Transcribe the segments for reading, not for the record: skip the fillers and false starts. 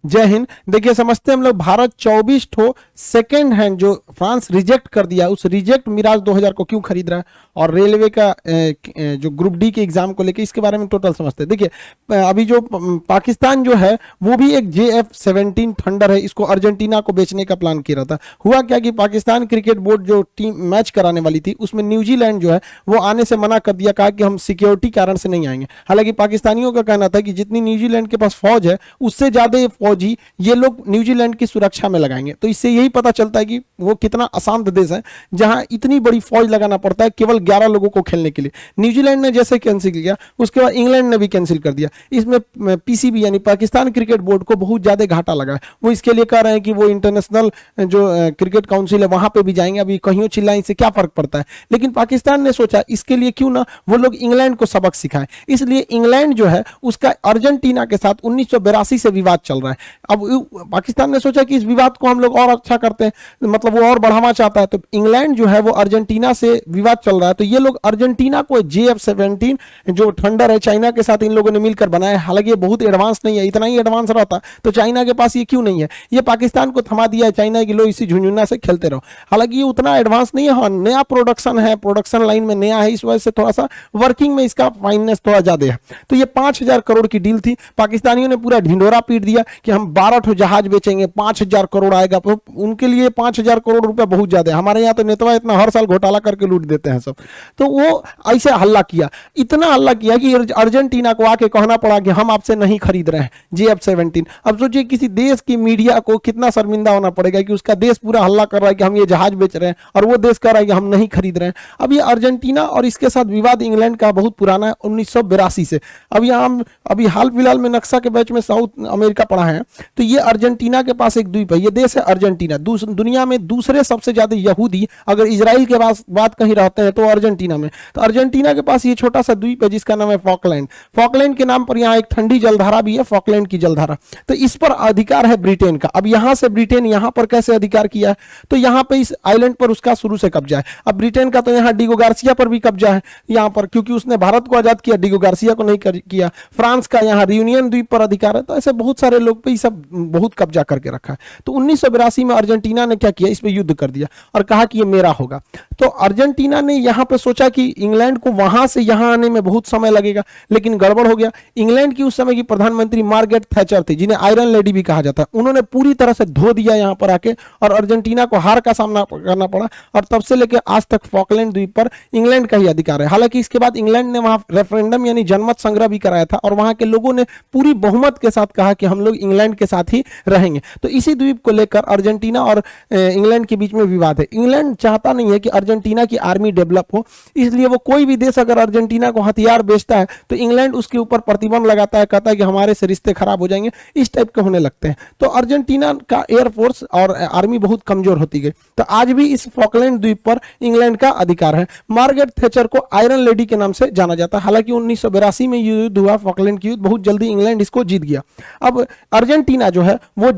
जय हिंद। देखिए समझते हैं हम लोग, भारत 24 ठो सेकेंड हैंड जो फ्रांस रिजेक्ट कर दिया, उस रिजेक्ट मिराज 2000 को क्यों खरीद रहा है, और रेलवे का जो ग्रुप डी के एग्जाम को लेके इसके बारे में टोटल समझते हैं। देखिए अभी जो पाकिस्तान जो है वो भी एक JF-17 थंडर है, इसको अर्जेंटीना को बेचने का प्लान किया था। हुआ क्या कि पाकिस्तान क्रिकेट बोर्ड जो टीम मैच कराने वाली थी उसमें न्यूजीलैंड जो है वो आने से मना कर दिया, कहा कि हम सिक्योरिटी कारण से नहीं आएंगे। हालांकि पाकिस्तानियों का कहना था कि जितनी न्यूजीलैंड के पास फौज है उससे ज्यादा फौजी ये लोग न्यूजीलैंड की सुरक्षा में लगाएंगे। तो इससे यही पता चलता है कि वो कितना अशांत देश है जहां इतनी बड़ी फौज लगाना पड़ता है केवल 11 लोगों को खेलने के लिए। न्यूजीलैंड ने जैसे कैंसिल किया उसके बाद इंग्लैंड ने भी कैंसिल कर दिया। इसमें PCB यानी पाकिस्तान क्रिकेट बोर्ड को बहुत ज्यादा घाटा लगा है। वो इसके लिए कह रहे हैं कि वो इंटरनेशनल जो क्रिकेट काउंसिल है वहां पे भी जाएंगे। अभी कहीं चिल्लाएं इससे क्या फर्क पड़ता है, लेकिन पाकिस्तान ने सोचा इसके लिए क्यों ना वो लोग इंग्लैंड को सबक सिखाएं। इसलिए इंग्लैंड जो है उसका अर्जेंटीना के साथ 1982 से विवाद चल रहा है। अब पाकिस्तान ने सोचा कि इस विवाद को हम लोग और अच्छा करते हैं, मतलब वो और बढ़ावा चाहता है। तो इंग्लैंड जो है वो अर्जेंटीना से विवाद चल रहा है, तो ये लोग अर्जेंटीना को JF-17 जो थंडर है चाइना के साथ इन लोगों ने मिलकर बनाया। हालांकि ये बहुत एडवांस नहीं है, इतना ही एडवांस रहता तो चाइना के पास ये क्यों नहीं है। ये पाकिस्तान को थमा दिया है चाइना की, लो इसी झुंझुना से खेलते रहो। हालांकि ये उतना एडवांस नहीं है, हाँ नया प्रोडक्शन है, प्रोडक्शन लाइन में नया है, इस वजह से थोड़ा सा वर्किंग में इसका फाइननेस थोड़ा ज्यादा है। तो ये 5000 करोड़ की डील थी। पाकिस्तानियों ने पूरा ढिंडोरा पीट दिया कि हम 12 ठो जहाज बेचेंगे, 5000 करोड़ आएगा। तो उनके लिए 5000 करोड़ रुपया बहुत ज्यादा है। हमारे यहाँ तो नेतवा इतना हर साल घोटाला करके लूट देते हैं सब। तो वो ऐसे हल्ला किया, इतना हल्ला किया कि अर्जेंटीना को आके कहना पड़ा कि हम आपसे नहीं खरीद रहे हैं JF-17। अब सोचिए किसी देश की मीडिया को कितना शर्मिंदा होना पड़ेगा कि उसका देश पूरा हल्ला कर रहा है कि हम ये जहाज बेच रहे हैं और वो देश कह रहा है कि हम नहीं खरीद रहे हैं। अब ये अर्जेंटीना और इसके साथ विवाद इंग्लैंड का बहुत पुराना है, 1982 से। अब यहाँ अभी हाल फिलहाल में नक्शा के बैच में साउथ अमेरिका पढ़ा है, तो ये अर्जेंटीना के पास एक द्वीप है, ये देश है अर्जेंटीना। दुनिया में दूसरे सबसे ज्यादा यहूदी अगर इजराइल के पास बात कहीं रहते हैं तो अर्जेंटीना में। तो अर्जेंटीना के पास ये छोटा सा द्वीप है जिसका नाम है फॉकलैंड। फॉकलैंड के नाम पर यहाँ एक ठंडी जलधारा भी है, फॉकलैंड की जलधारा। तो इस पर अधिकार है ब्रिटेन का। अब यहाँ से ब्रिटेन यहाँ पर कैसे अधिकार किया है, तो यहाँ पे इस आइलैंड पर उसका शुरू से कब्जा है। अब ब्रिटेन का तो यहाँ डिगो गार्सिया पर भी कब्जा है यहाँ पर, क्योंकि उसने भारत को आजाद किया, डिगो गार्सिया को नहीं किया। फ्रांस का यहाँ रियूनियन द्वीप पर अधिकार है। तो ऐसे बहुत सारे लोग पे सब बहुत कब्जा करके रखा है। तो 1982 में अर्जेंटीना ने क्या किया, इस पे युद्ध कर दिया और कहा कि ये मेरा होगा। तो अर्जेंटीना ने यहाँ पे सोचा कि इंग्लैंड को वहां से यहाँ आने में बहुत समय लगेगा, लेकिन गड़बड़ हो गया। इंग्लैंड की उस समय की प्रधानमंत्री मार्गरेट थैचर थी, जिन्हें आयरन लेडी भी कहा जाता है। उन्होंने पूरी तरह से धो दिया यहाँ पर आके और अर्जेंटीना को हार का सामना करना पड़ा। और तब से लेकर आज तक फॉकलैंड द्वीप पर इंग्लैंड का ही अधिकार है। हालांकि इसके बाद इंग्लैंड ने वहां रेफरेंडम यानी जनमत संग्रह भी कराया था और वहां के लोगों ने पूरी बहुमत के साथ कहा कि हम लोग इंग्लैंड के साथ ही रहेंगे। तो इसी द्वीप को लेकर अर्जेंटीना और इंग्लैंड के बीच में विवाद है। इंग्लैंड चाहता नहीं है कि अर्जेंटीना की आर्मी डेवलप हो, इसलिए वो कोई भी देश अगर अर्जेंटीना को हथियार बेचता है तो इंग्लैंड उसके ऊपर प्रतिबंध लगाता है, कहता है कि हमारे से रिश्ते खराब हो जाएंगे, इस टाइप के होने लगते हैं। तो अर्जेंटीना का एयरफोर्स और आर्मी बहुत कमजोर होती गई। तो आज भी इस फॉकलैंड द्वीप पर इंग्लैंड का अधिकार है। मार्गरेट थैचर को आयरन लेडी के नाम से जाना जाता है। हालांकि 1982 में युद्ध हुआ, फॉकलैंड की युद्ध, बहुत जल्दी इंग्लैंड इसको जीत गया। अब अर्जेंटीना जो है वो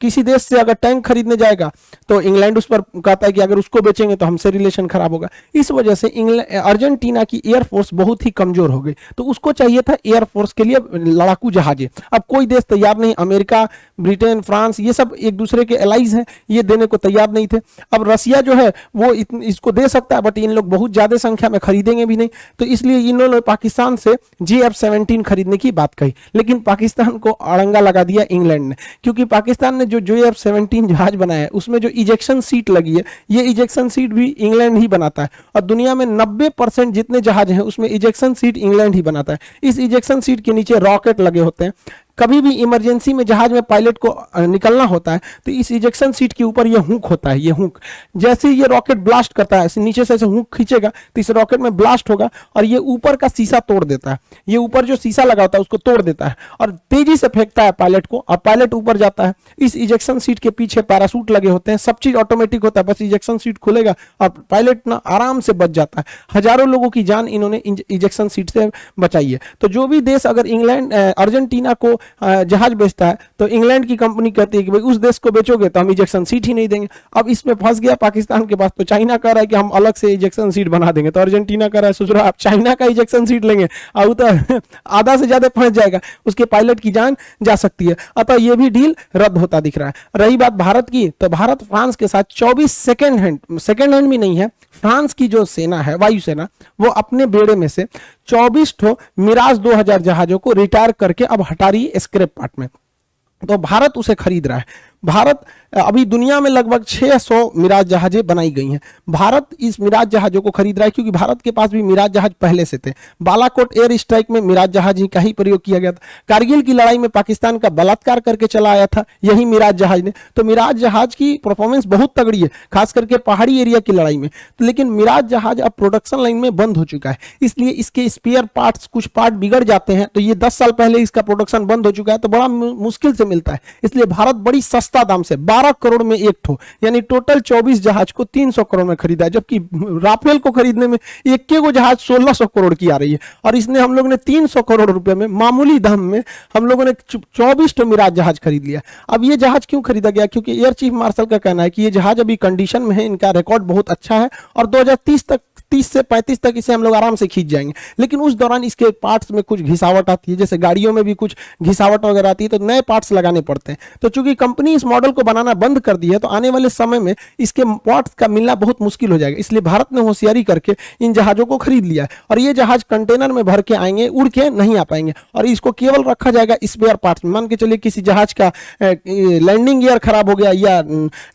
किसी देश से अगर टैंक खरीदने जाएगा तो इंग्लैंड उस पर कहता है कि अगर उसको बेचेंगे तो हमसे रिलेशन खराब होगा। इस वजह से अर्जेंटीना की एयरफोर्स बहुत ही कमजोर हो गई। तो उसको चाहिए था एयरफोर्स के लिए लड़ाकू जहाजें। अब कोई देश तैयार नहीं, अमेरिका, ब्रिटेन, फ्रांस ये सब एक दूसरे के एलाइज हैं, ये देने को तैयार नहीं थे। अब रसिया जो है वो इसको दे सकता है, बट इन लोग बहुत ज्यादा संख्या में खरीदेंगे भी नहीं। तो इसलिए इन्होंने पाकिस्तान से JF-17 खरीदने की बात कही, लेकिन पाकिस्तान को अड़ंगा लगा दिया इंग्लैंड ने, क्योंकि पाकिस्तान ने जो JF-17 जहाज बनाया है उसमें जो इजेक्शन सीट लगी है, ये इजेक्शन सीट भी इंग्लैंड ही बनाता है। और दुनिया में 90% जितने जहाज हैं उसमें इजेक्शन सीट इंग्लैंड ही बनाता है। इस इजेक्शन सीट के नीचे रॉकेट लगे होते हैं। कभी भी इमरजेंसी में जहाज में पायलट को निकलना होता है तो इस इजेक्शन सीट के ऊपर ये हुक होता है। ये हुक जैसे ही ये रॉकेट ब्लास्ट करता है, नीचे से ऐसे हुक खींचेगा तो इस रॉकेट में ब्लास्ट होगा और ये ऊपर का शीशा तोड़ देता है। ये ऊपर जो शीशा लगा होता है उसको तोड़ देता है और तेजी से फेंकता है पायलट को, और पायलट ऊपर जाता है। इस इजेक्शन सीट के पीछे पैराशूट लगे होते हैं, सब चीज ऑटोमेटिक होता है, बस इजेक्शन सीट खुलेगा और पायलट ना आराम से बच जाता है। हजारों लोगों की जान इन्होंने इजेक्शन सीट से बचाई है। तो जो भी देश अगर इंग्लैंड अर्जेंटीना को जहाज बेचता है तो इंग्लैंड की कंपनी कहती है कि भाई उस देश को बेचोगे तो हम इजेक्शन सीट ही नहीं देंगे। अब इसमें फंस गया पाकिस्तान के पास, तो चाइना कह रहा है कि हम अलग से इजेक्शन सीट बना देंगे, तो अर्जेंटीना कह रहा है सोच रहा है आप चाइना का इजेक्शन सीट लेंगे और तो आधा से ज्यादा फंस जाएगा, उसके पायलट की जान जा सकती है। अतः ये भी डील रद्द होता दिख रहा है। रही बात भारत की, तो भारत फ्रांस के साथ 24 सेकेंड हैंड भी नहीं है, फ्रांस की जो सेना है वायुसेना, वो अपने बेड़े में से 24 ठो मिराज 2000 जहाजों को रिटायर करके अब हटा रही है स्क्रैप पार्ट में। तो भारत उसे खरीद रहा है। भारत अभी दुनिया में लगभग 600 मिराज जहाजें बनाई गई हैं। भारत इस मिराज जहाजों को खरीद रहा है क्योंकि भारत के पास भी मिराज जहाज पहले से थे। बालाकोट एयर स्ट्राइक में मिराज जहाज ही का ही प्रयोग किया गया था। कारगिल की लड़ाई में पाकिस्तान का बलात्कार करके चला आया था यही मिराज जहाज ने। तो मिराज जहाज की परफॉर्मेंस बहुत तगड़ी है, खास करके पहाड़ी एरिया की लड़ाई में। तो लेकिन मिराज जहाज अब प्रोडक्शन लाइन में बंद हो चुका है, इसलिए इसके स्पेयर पार्ट्स, कुछ पार्ट बिगड़ जाते हैं। तो ये 10 साल पहले इसका प्रोडक्शन बंद हो चुका है, तो बड़ा मुश्किल से मिलता है। इसलिए भारत बड़ी सस्ता दाम से 12 करोड़ में एक ठो, यानी टोटल 24 जहाज को 300 करोड़ में खरीदा है। जबकि राफेल को खरीदने में एक के जहाज 1600 करोड़ की आ रही है, और इसने हम लोग ने 300 करोड़ रुपए में मामूली दाम में हम लोगों ने 24 ठो मिराज जहाज खरीद लिया। अब ये जहाज क्यों खरीदा गया? क्योंकि एयर चीफ मार्शल का कहना है कि ये जहाज अभी कंडीशन में है, इनका रिकॉर्ड बहुत अच्छा है और 2030 से 35 तक इसे हम लोग आराम से खींच जाएंगे। लेकिन उस दौरान इसके पार्ट्स में कुछ घिसावट आती है, जैसे गाड़ियों में भी कुछ घिसावट वगैरह आती है, तो नए पार्ट्स लगाने पड़ते हैं। तो चूंकि कंपनी इस मॉडल को बनाना बंद कर दी है, तो आने वाले समय में इसके पार्ट्स का मिलना बहुत मुश्किल हो जाएगा। इसलिए भारत ने होशियारी करके इन जहाजों को खरीद लिया है, और ये जहाज कंटेनर में भर के आएंगे, उड़ के नहीं आ पाएंगे, और इसको केवल रखा जाएगा स्पेयर पार्ट्स में। मान के चलिए किसी जहाज का लैंडिंग गियर खराब हो गया या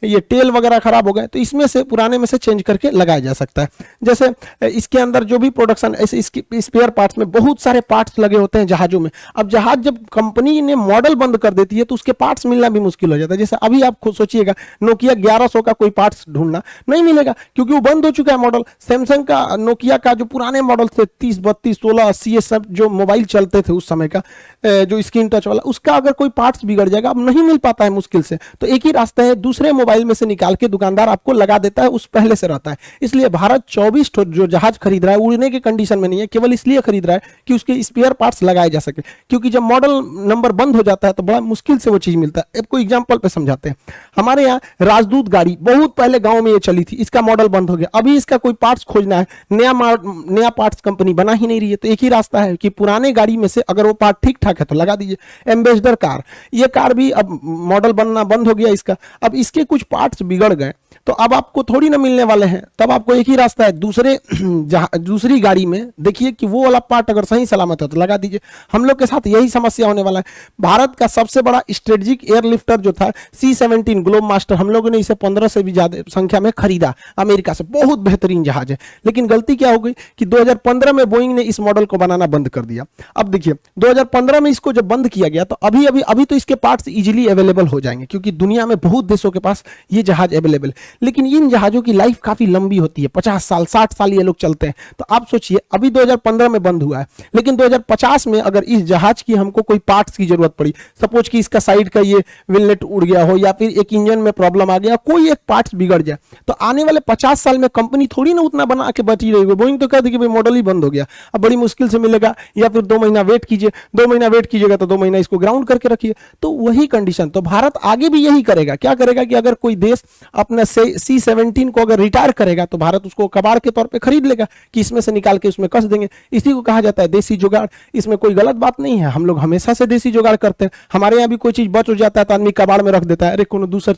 ये टेल वगैरह खराब हो गया, तो इसमें से पुराने में से चेंज करके लगाया जा सकता है। जैसे इसके अंदर जो भी प्रोडक्शन, ऐसे इसके स्पेयर पार्ट्स में बहुत सारे पार्ट्स लगे होते हैं जहाजों में। अब जहाज जब कंपनी ने मॉडल बंद कर देती है तो उसके पार्ट्स मिलना भी मुश्किल हो जाता है। जैसे अभी आप खुद सोचिएगा, नोकिया 1100 का कोई पार्ट्स ढूंढना नहीं मिलेगा क्योंकि वो बंद हो चुका है मॉडल। सैमसंग का, नोकिया का जो पुराने मॉडल थे 30, 32, 16, 80, ये सब जो मोबाइल चलते थे उस समय का, जो स्क्रीन टच वाला, उसका अगर कोई पार्ट्स बिगड़ जाएगा, अब नहीं मिल पाता है मुश्किल से, तो एक ही रास्ता है, दूसरे मोबाइल में से निकाल के दुकानदार आपको लगा देता है, उस पहले से रहता है। इसलिए भारत 24 जो जहाज खरीद रहा है उड़ने के कंडीशन में नहीं है, केवल इसलिए खरीद रहा है कि उसके स्पेयर पार्ट्स लगाए जा सके, क्योंकि जब मॉडल नंबर बंद हो जाता है तो बड़ा मुश्किल से वो चीज मिलता है। आपको एग्जांपल पे समझाते हैं। हमारे यहाँ राजदूत गाड़ी बहुत पहले गांव में ये चली थी, इसका मॉडल बंद हो गया, अभी इसका कोई पार्ट्स खोजना है, नया पार्ट्स कंपनी बना ही नहीं रही है, तो एक ही रास्ता है कि पुराने गाड़ी में से अगर वो पार्ट ठीक ठाक है तो लगा दीजिए। एम्बेसडर कार, ये कार भी अब मॉडल बनना बंद हो गया इसका, अब इसके कुछ पार्ट्स बिगड़ गए तो अब आपको थोड़ी ना मिलने वाले हैं, तब आपको एक ही रास्ता है, दूसरी गाड़ी में देखिए कि वो वाला पार्ट अगर सही सलामत है तो लगा दीजिए। हम लोग के साथ यही समस्या होने वाला है। भारत का सबसे बड़ा स्ट्रेटेजिक एयरलिफ्टर जो था C-17 ग्लोब मास्टर, हम लोगों ने इसे 15 से भी ज्यादा संख्या में खरीदा अमेरिका से, बहुत बेहतरीन जहाज है। लेकिन गलती क्या हो गई कि 2015 में बोइंग ने इस मॉडल को बनाना बंद कर दिया। अब देखिए 2015 में इसको जब बंद किया गया तो अभी तो इसके पार्ट्स इजीली अवेलेबल हो जाएंगे क्योंकि दुनिया में बहुत देशों के पास ये जहाज अवेलेबल है। लेकिन इन जहाजों की लाइफ काफी लंबी होती है, 50 साल 60 साल ये लोग चलते हैं। तो आप सोचिए अभी 2015 में बंद हुआ है, लेकिन 2050 में अगर इस जहाज की हमको कोई पार्ट्स की जरूरत पड़ी, सपोज कि इसका साइड का ये विलनेट उड़ गया हो या फिर एक इंजन में प्रॉब्लम आ गया, कोई एक पार्ट्स बिगड़ जाए, तो आने वाले 50 साल में कंपनी थोड़ी ना उतना बना के बची रहेगी। बोइंग तो कह देगी भाई मॉडल ही बंद हो गया, अब बड़ी मुश्किल से मिलेगा, या फिर 2 महीना वेट कीजिए, 2 महीना वेट कीजिएगा तो 2 महीना इसको ग्राउंड करके रखिए। तो वही कंडीशन, तो भारत आगे भी यही करेगा। क्या करेगा कि अगर कोई देश अपना C-17 को अगर रिटायर करेगा तो भारत उसको कबाड़ के तौर पे खरीद लेगा कि इसमें से निकाल के उसमें कस देंगे। इसी को कहा जाता है देसी जुगाड़। इसमें कोई गलत बात नहीं है, हम लोग हमेशा से देसी जुगाड़ करते हैं। हमारे यहाँ भी कोई चीज बच हो जाता है तो आदमी कबाड़ में रख देता है, अरे कोनो दूसरी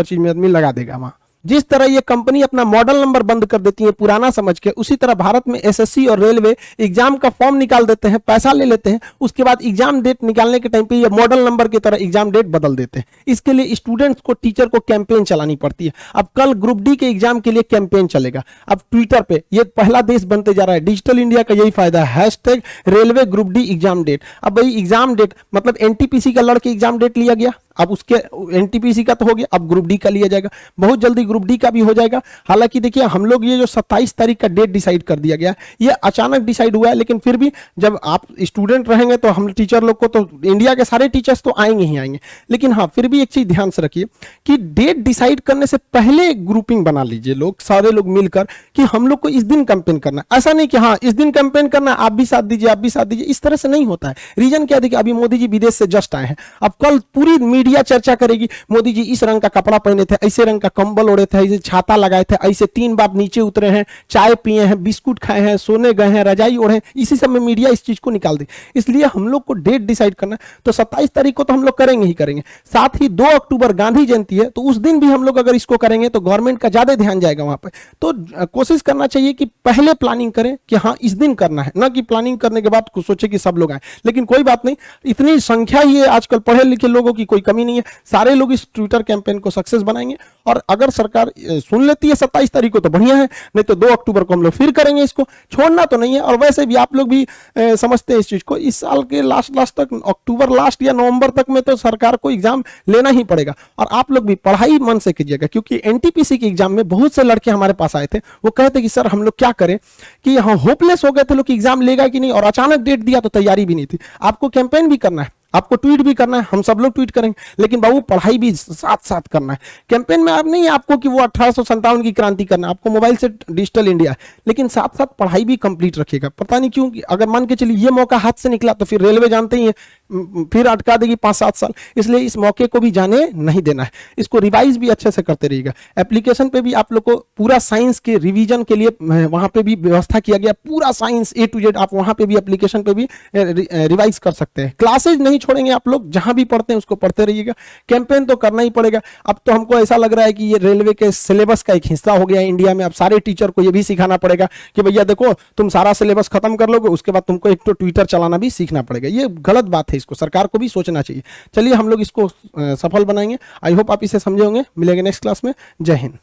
चीज में आदमी लगा देगा वहां। जिस तरह ये कंपनी अपना मॉडल नंबर बंद कर देती है पुराना समझ के, उसी तरह भारत में SSC और रेलवे एग्जाम का फॉर्म निकाल देते हैं, पैसा ले लेते हैं, उसके बाद एग्जाम डेट निकालने के टाइम पे ये मॉडल नंबर की तरह एग्जाम डेट बदल देते हैं। इसके लिए स्टूडेंट्स को, टीचर को कैंपेन चलानी पड़ती है। अब कल ग्रुप डी के एग्जाम के लिए कैंपेन चलेगा। अब ट्विटर पे ये पहला देश बनते जा रहा है, डिजिटल इंडिया का यही फायदा है, #railway group D exam date. अब भाई एग्जाम डेट मतलब NTPC का लड़के एग्जाम डेट लिया गया, अब उसके एनटीपीसी का तो हो गया, अब ग्रुप डी का लिया जाएगा, बहुत जल्दी ग्रुप डी का भी हो जाएगा। हालांकि देखिए हम लोग ये जो 27 तारीख का डेट डिसाइड कर दिया गया, ये अचानक डिसाइड हुआ है, लेकिन फिर भी जब आप स्टूडेंट रहेंगे तो हम टीचर लोग को तो इंडिया के सारे टीचर्स तो आएंगे ही आएंगे, लेकिन हाँ फिर भी एक चीज ध्यान से रखिए कि डेट डिसाइड करने से पहले ग्रुपिंग बना लीजिए लोग, सारे लोग मिलकर कि हम लोग को इस दिन कैंपेन करना है। ऐसा नहीं कि हाँ इस दिन कैंपेन करना है, आप भी साथ दीजिए, आप भी साथ दीजिए, इस तरह से नहीं होता है। रीजन क्या देखिए, अभी मोदी जी विदेश से जस्ट आए हैं, अब कल पूरी मीडिया चर्चा करेगी मोदी जी इस रंग का कपड़ा पहने थे, ऐसे रंग का कंबल ओढ़े थे, ऐसे छाता लगाए थे, ऐसे 3 बार नीचे उतरे हैं, चाय पिए हैं, बिस्कुट खाए हैं, सोने गए हैं, रजाई ओढ़े, इसी सब में मीडिया इस चीज को निकाल दे। इसलिए हम लोग को डेट डिसाइड करना है, तो 27 तारीख को तो हम लोग करेंगे ही करेंगे। साथ ही 2 अक्टूबर गांधी जयंती है, तो उस दिन भी हम लोग अगर इसको करेंगे तो गवर्नमेंट का ज्यादा ध्यान जाएगा वहां पर। तो कोशिश करना चाहिए कि पहले प्लानिंग करें कि हाँ इस दिन करना है, ना कि प्लानिंग करने के बाद सोचे कि सब लोग आए। लेकिन कोई बात नहीं, इतनी संख्या ही है आजकल, पढ़े लिखे लोगों की कोई कमी नहीं है, सारे लोग इस ट्विटर कैंपेन को सक्सेस बनाएंगे। और अगर सरकार सुन लेती है 27 तारीख को तो बढ़िया है, नहीं तो 2 अक्टूबर को हम लोग फिर करेंगे, इसको छोड़ना तो नहीं है। और वैसे भी आप लोग भी समझते हैं इस चीज को, इस साल के लास्ट तक, अक्टूबर लास्ट या नवंबर तक में तो सरकार को एग्जाम लेना ही पड़ेगा। और आप लोग भी पढ़ाई मन से कीजिएगा, क्योंकि एनटीपीसी के एग्जाम में बहुत से लड़के हमारे पास आए थे, वो कहते कि सर हम लोग क्या करें, कि हाँ होपलेस हो गए थे लोग कि एग्जाम लेगा कि नहीं, और अचानक डेट दिया तो तैयारी भी नहीं थी। आपको कैंपेन भी करना है, आपको ट्वीट भी करना है, हम सब लोग ट्वीट करेंगे, लेकिन बाबू पढ़ाई भी साथ साथ करना है। कैंपेन में आप नहीं है आपको कि वो 1857 की क्रांति करना, आपको मोबाइल से डिजिटल इंडिया है, लेकिन साथ साथ पढ़ाई भी कंप्लीट रखिएगा। पता नहीं क्यों, अगर मान के चलिए ये मौका हाथ से निकला तो फिर रेलवे जानते ही है फिर अटका देगी 5-7 साल, इसलिए इस मौके को भी जाने नहीं देना है। इसको रिवाइज भी अच्छे से करते रहिएगा। एप्लीकेशन पे भी आप लोग को पूरा साइंस के रिवीजन के लिए वहां पे भी व्यवस्था किया गया, पूरा साइंस A to Z आप वहां पे भी एप्लीकेशन पे भी रिवाइज कर सकते हैं। क्लासेज नहीं छोड़ेंगे आप लोग, जहां भी पढ़ते हैं उसको पढ़ते रहिएगा। कैंपेन तो करना ही पड़ेगा। अब तो हमको ऐसा लग रहा है कि ये रेलवे के सिलेबस का एक हिस्सा हो गया है इंडिया में। अब सारे टीचर को ये भी सिखाना पड़ेगा कि भैया देखो तुम सारा सिलेबस खत्म कर लोगे, उसके बाद तुमको एक तो ट्विटर चलाना भी सीखना पड़ेगा। ये गलत बात है, इसको सरकार को भी सोचना चाहिए। चलिए हम लोग इसको सफल बनाएंगे। आई होप आप इसे समझे होंगे। मिलेंगे नेक्स्ट क्लास में। जय हिंद।